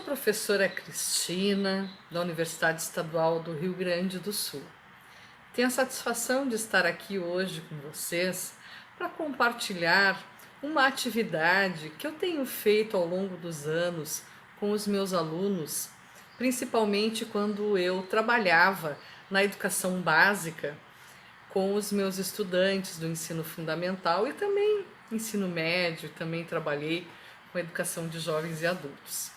professora Cristina, da Universidade Estadual do Rio Grande do Sul. Tenho a satisfação de estar aqui hoje com vocês para compartilhar uma atividade que eu tenho feito ao longo dos anos com os meus alunos, principalmente quando eu trabalhava na educação básica com os meus estudantes do ensino fundamental e também ensino médio, também trabalhei com a educação de jovens e adultos.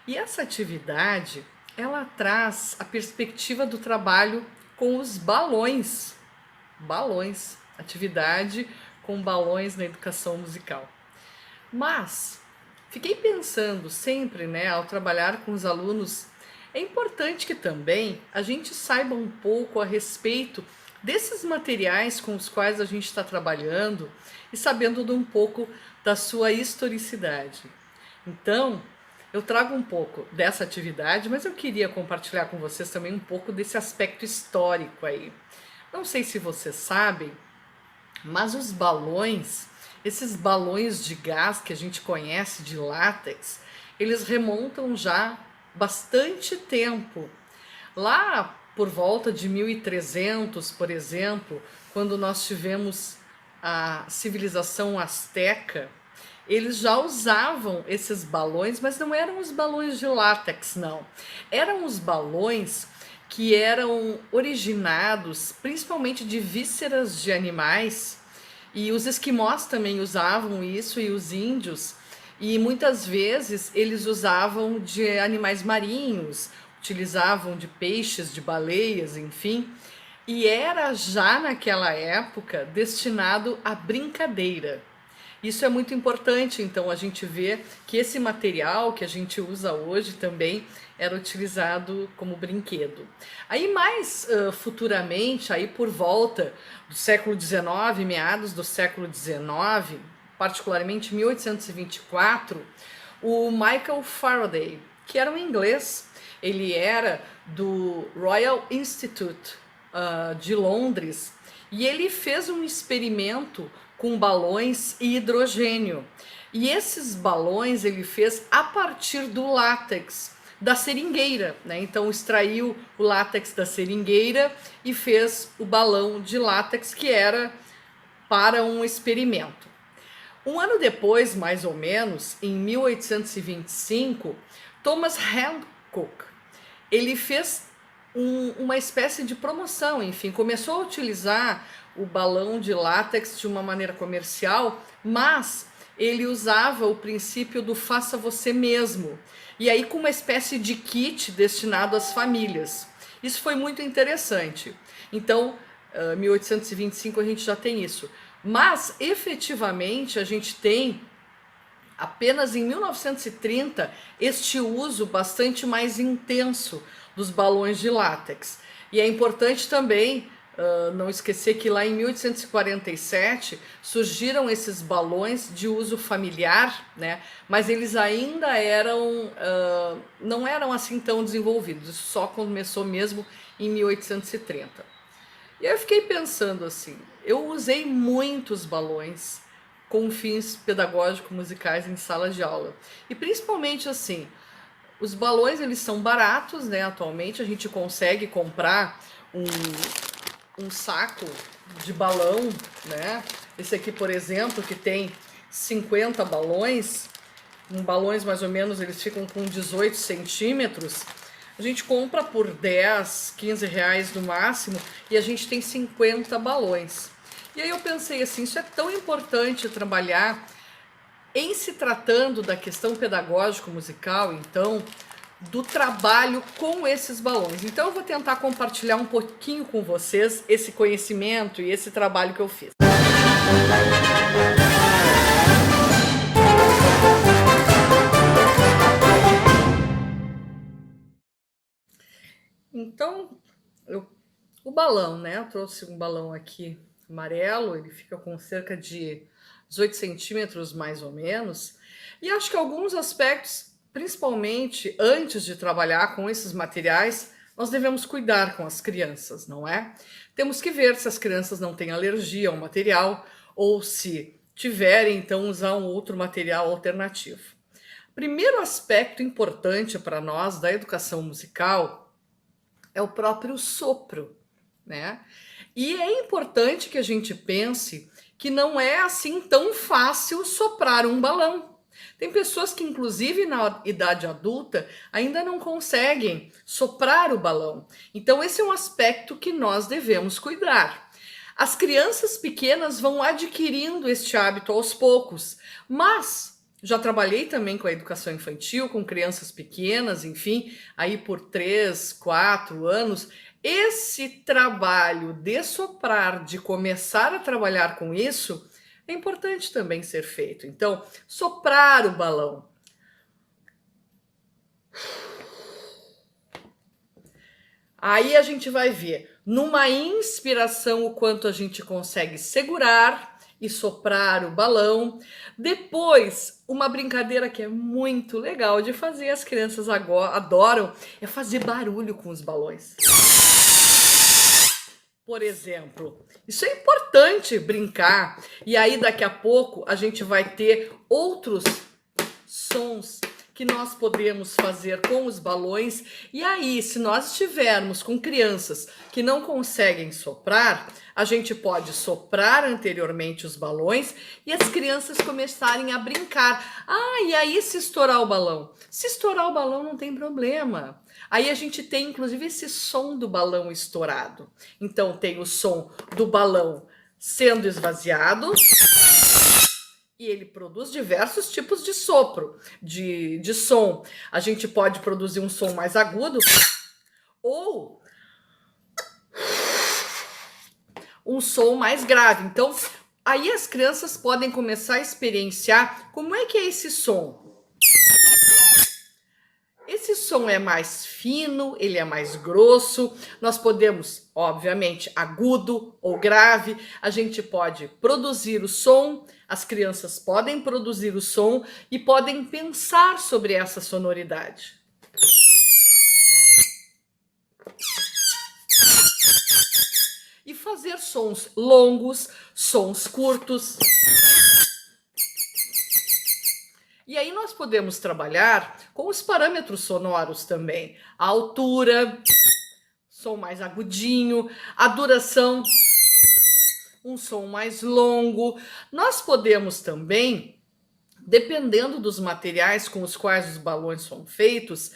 E essa atividade, ela traz a perspectiva do trabalho com os balões. Balões, atividade com balões na educação musical. Mas fiquei pensando sempre, ao trabalhar com os alunos, é importante que também a gente saiba um pouco a respeito desses materiais com os quais a gente está trabalhando e sabendo de um pouco da sua historicidade. Então, eu trago um pouco dessa atividade, mas eu queria compartilhar com vocês também um pouco desse aspecto histórico aí. Não sei se vocês sabem, mas os balões, esses balões de gás que a gente conhece de látex, eles remontam já bastante tempo. Lá por volta de 1300, por exemplo, quando nós tivemos a civilização asteca, eles já usavam esses balões, mas não eram os balões de látex, não. Eram os balões que eram originados principalmente de vísceras de animais, e os esquimós também usavam isso, e os índios, e muitas vezes eles usavam de animais marinhos, utilizavam de peixes, de baleias, enfim, e era já naquela época destinado à brincadeira. Isso é muito importante, então a gente vê que esse material que a gente usa hoje também era utilizado como brinquedo. Aí mais futuramente, aí por volta do século XIX, meados do século XIX, particularmente 1824, o Michael Faraday, que era um inglês, ele era do Royal Institute de Londres, e ele fez um experimento com balões e hidrogênio. E esses balões ele fez a partir do látex da seringueira, Então extraiu o látex da seringueira e fez o balão de látex que era para um experimento. Um ano depois, mais ou menos, em 1825, Thomas Hancock, ele fez uma espécie de promoção, enfim, começou a utilizar o balão de látex de uma maneira comercial, mas ele usava o princípio do faça você mesmo, e aí com uma espécie de kit destinado às famílias. Isso foi muito interessante. Então, 1825 a gente já tem isso. Mas, efetivamente, a gente tem apenas em 1930 este uso bastante mais intenso dos balões de látex. E é importante também não esquecer que lá em 1847 surgiram esses balões de uso familiar, mas eles ainda eram, não eram assim tão desenvolvidos, isso só começou mesmo em 1830. E aí eu fiquei pensando assim, eu usei muitos balões com fins pedagógicos musicais em sala de aula. E principalmente assim, os balões eles são baratos, atualmente a gente consegue comprar um saco de balão, Esse aqui, por exemplo, que tem 50 balões, balões mais ou menos, eles ficam com 18 centímetros, a gente compra por 10, 15 reais no máximo e a gente tem 50 balões. E aí eu pensei assim, isso é tão importante trabalhar em se tratando da questão pedagógico-musical, então, do trabalho com esses balões. Então eu vou tentar compartilhar um pouquinho com vocês esse conhecimento e esse trabalho que eu fiz. Então, o balão, eu trouxe um balão aqui amarelo, ele fica com cerca de 18 centímetros mais ou menos, e acho que alguns aspectos, principalmente antes de trabalhar com esses materiais, nós devemos cuidar com as crianças, não é? Temos que ver se as crianças não têm alergia ao material, ou se tiverem, então usar um outro material alternativo. Primeiro aspecto importante para nós da educação musical é o próprio sopro, né? E é importante que a gente pense que não é assim tão fácil soprar um balão. Tem pessoas que, inclusive na idade adulta, ainda não conseguem soprar o balão. Então, esse é um aspecto que nós devemos cuidar. As crianças pequenas vão adquirindo este hábito aos poucos, mas já trabalhei também com a educação infantil, com crianças pequenas, enfim, aí por 3, 4 anos. Esse trabalho de soprar, de começar a trabalhar com isso, é importante também ser feito. Então, soprar o balão. Aí a gente vai ver, numa inspiração, o quanto a gente consegue segurar e soprar o balão. Depois, uma brincadeira que é muito legal de fazer, as crianças agora adoram, é fazer barulho com os balões. Por exemplo, isso é importante brincar. E aí daqui a pouco a gente vai ter outros sons que nós podemos fazer com os balões. E aí, se nós estivermos com crianças que não conseguem soprar, a gente pode soprar anteriormente os balões e as crianças começarem a brincar. E aí se estourar o balão? Se estourar o balão não tem problema. Aí a gente tem inclusive esse som do balão estourado. Então tem o som do balão sendo esvaziado, e ele produz diversos tipos de sopro, de som. A gente pode produzir um som mais agudo ou um som mais grave. Então, aí as crianças podem começar a experienciar como é que é esse som. Esse som é mais fino, ele é mais grosso. Nós podemos, obviamente, agudo ou grave. A gente pode produzir o som, as crianças podem produzir o som e podem pensar sobre essa sonoridade. E fazer sons longos, sons curtos. E aí nós podemos trabalhar com os parâmetros sonoros também. A altura, som mais agudinho, a duração, um som mais longo. Nós podemos também, dependendo dos materiais com os quais os balões são feitos,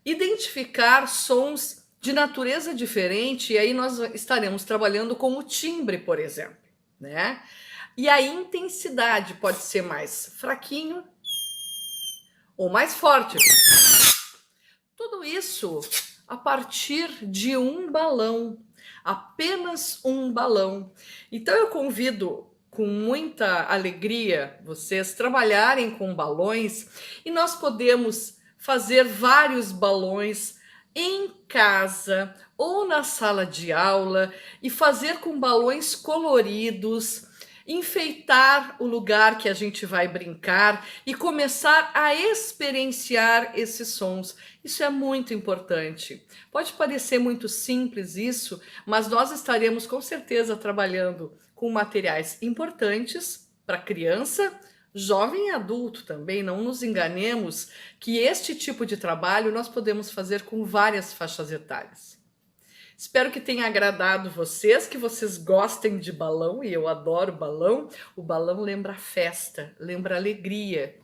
identificar sons de natureza diferente, e aí nós estaremos trabalhando com o timbre, por exemplo, né? E a intensidade pode ser mais fraquinho ou mais forte. Tudo isso a partir de um balão, apenas um balão. Então eu convido com muita alegria vocês trabalharem com balões e nós podemos fazer vários balões em casa ou na sala de aula e fazer com balões coloridos, enfeitar o lugar que a gente vai brincar e começar a experienciar esses sons. Isso é muito importante. Pode parecer muito simples isso, mas nós estaremos com certeza trabalhando com materiais importantes para criança, jovem e adulto também. Não nos enganemos que este tipo de trabalho nós podemos fazer com várias faixas etárias. Espero que tenha agradado vocês, que vocês gostem de balão, e eu adoro balão. O balão lembra festa, lembra alegria.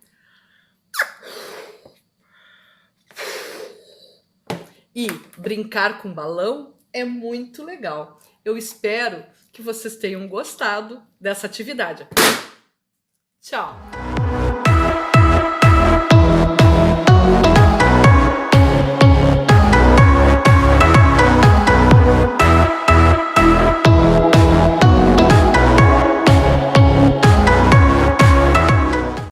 E brincar com balão é muito legal. Eu espero que vocês tenham gostado dessa atividade. Tchau!